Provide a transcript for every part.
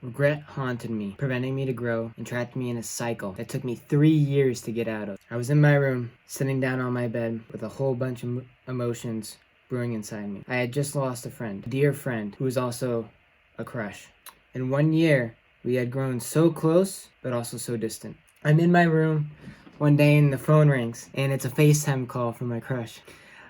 Regret haunted me, preventing me to grow and trapped me in a cycle that took me 3 years to get out of. I was in my room, sitting down on my bed with a whole bunch of emotions brewing inside me. I had just lost a friend, a dear friend, who was also a crush. In 1 year, we had grown so close, but also so distant. I'm in my room one day and the phone rings, and it's a FaceTime call from my crush.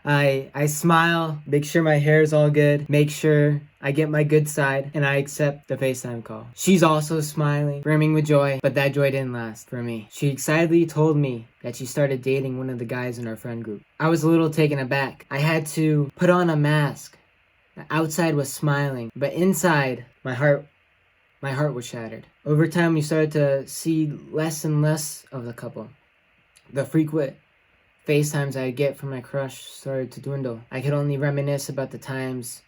I smile, make sure my hair is all good, make sure I get my good side, and I accept the FaceTime call. She's also smiling, brimming with joy, but that joy didn't last for me. She excitedly told me that she started dating one of the guys in our friend group. I was a little taken aback. I had to put on a mask. The outside was smiling, but inside, my heart was shattered. Over time, we started to see less and less of the couple. The frequent FaceTimes I'd get from my crush started to dwindle. I could only reminisce about the times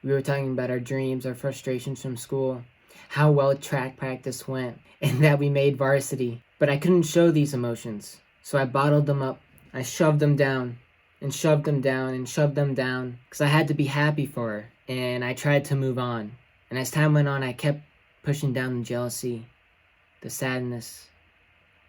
we were talking about our dreams, our frustrations from school, how well track practice went, and that we made varsity. But I couldn't show these emotions, so I bottled them up. I shoved them down, and shoved them down, and shoved them down, because I had to be happy for her, and I tried to move on. And as time went on, I kept pushing down the jealousy, the sadness,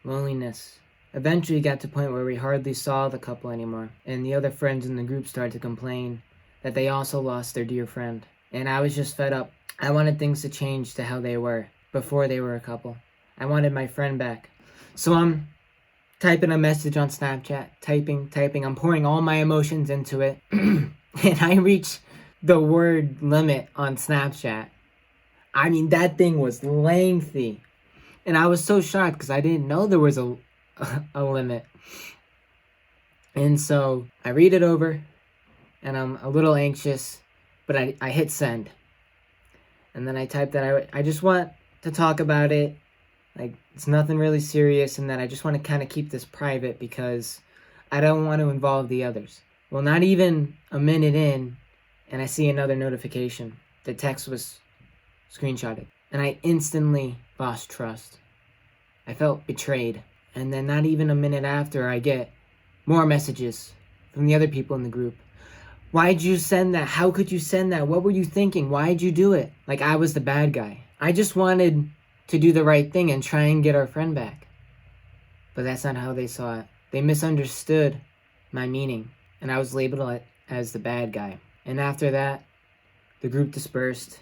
loneliness. Eventually got to a point where we hardly saw the couple anymore, and the other friends in the group started to complain that they also lost their dear friend. And I was just fed up. I wanted things to change to how they were before they were a couple. I wanted my friend back. So I'm typing a message on Snapchat, typing. I'm pouring all my emotions into it. And I reach the word limit on Snapchat. I mean, that thing was lengthy. And I was so shocked because I didn't know there was a limit. And so I read it over and I'm a little anxious, but I hit send. And then I type that I just want to talk about it. Like, it's nothing really serious, and that I just want to kind of keep this private because I don't want to involve the others. Well, not even a minute in, and I see another notification. The text was screenshotted, and I instantly lost trust. I felt betrayed. And then not even a minute after, I get more messages from the other people in the group. Why'd you send that? How could you send that? What were you thinking? Why'd you do it? Like I was the bad guy. I just wanted to do the right thing and try and get our friend back. But that's not how they saw it. They misunderstood my meaning, and I was labeled as the bad guy. And after that, the group dispersed.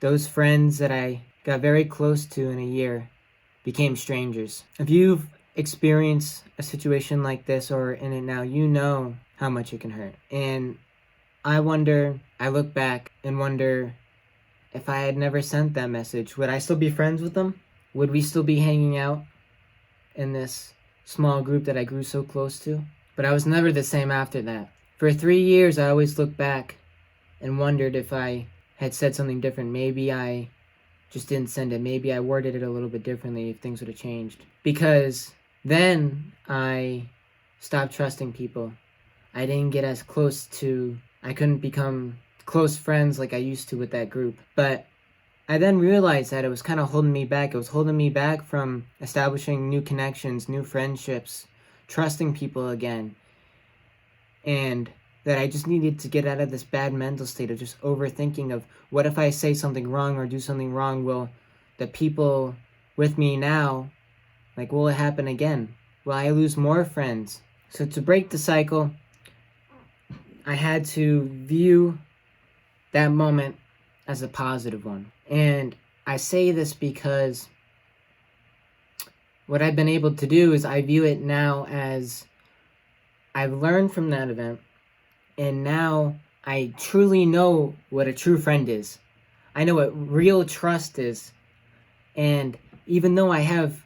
Those friends that I got very close to in a year became strangers. If you've experienced a situation like this or in it now, you know how much it can hurt. And I look back and wonder, if I had never sent that message, would I still be friends with them? Would we still be hanging out in this small group that I grew so close to? But I was never the same after that. For 3 years, I always looked back and wondered if I had said something different. Maybe I just didn't send it. Maybe I worded it a little bit differently if things would have changed. Because then I stopped trusting people. I didn't get as I couldn't become close friends like I used to with that group. But I then realized that it was kind of holding me back. It was holding me back from establishing new connections, new friendships, trusting people again. And that I just needed to get out of this bad mental state of just overthinking of, what if I say something wrong or do something wrong? Will the people with me now, will it happen again? Will I lose more friends? So to break the cycle, I had to view that moment as a positive one. And I say this because what I've been able to do is I view it now as I've learned from that event. And now I truly know what a true friend is. I know what real trust is. And even though I have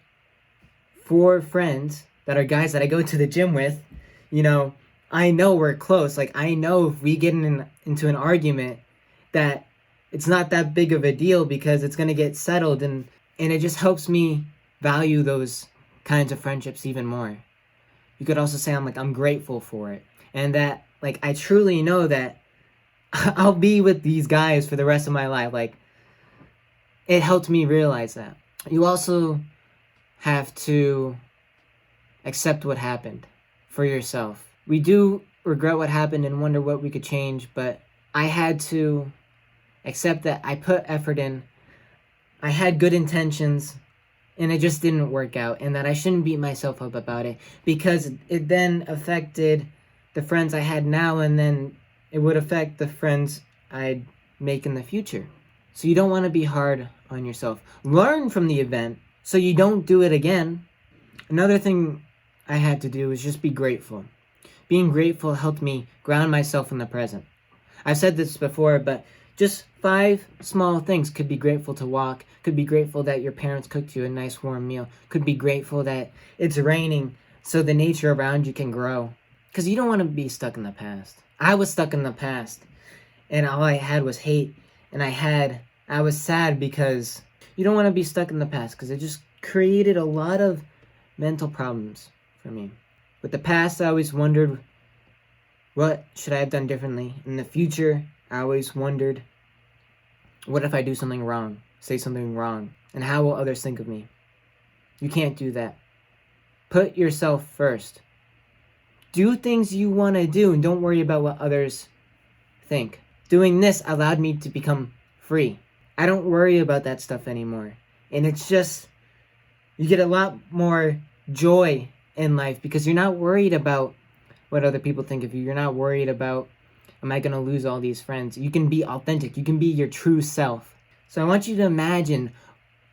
4 friends that are guys that I go to the gym with, I know we're close. I know if we get into an argument that it's not that big of a deal because it's going to get settled. And it just helps me value those kinds of friendships even more. You could also say I'm grateful for it. And that I truly know that I'll be with these guys for the rest of my life. It helped me realize that. You also have to accept what happened for yourself. We do regret what happened and wonder what we could change, but I had to accept that I put effort in. I had good intentions and it just didn't work out, and that I shouldn't beat myself up about it because it then affected the friends I had now, and then it would affect the friends I'd make in the future. So you don't want to be hard on yourself. Learn from the event so you don't do it again. Another thing I had to do was just be grateful. Being grateful helped me ground myself in the present. I've said this before, but just 5 small things. Could be grateful to walk, could be grateful that your parents cooked you a nice warm meal, could be grateful that it's raining so the nature around you can grow. Because you don't want to be stuck in the past. I was stuck in the past, and all I had was hate, and I was sad because you don't want to be stuck in the past because it just created a lot of mental problems for me. With the past, I always wondered, what should I have done differently? In the future, I always wondered, what if I do something wrong, say something wrong, and how will others think of me? You can't do that. Put yourself first. Do things you want to do and don't worry about what others think. Doing this allowed me to become free. I don't worry about that stuff anymore. And it's just, you get a lot more joy in life because you're not worried about what other people think of you. You're not worried about, am I going to lose all these friends? You can be authentic. You can be your true self. So I want you to imagine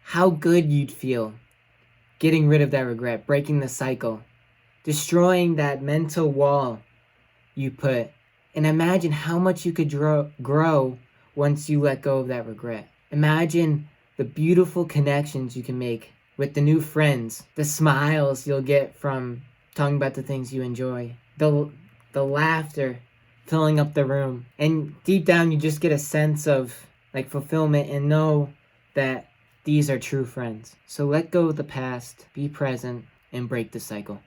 how good you'd feel getting rid of that regret, breaking the cycle, destroying that mental wall you put, and imagine how much you could grow once you let go of that regret. Imagine the beautiful connections you can make with the new friends, the smiles you'll get from talking about the things you enjoy, the laughter filling up the room, and deep down you just get a sense of like fulfillment and know that these are true friends. So let go of the past, be present, and break the cycle.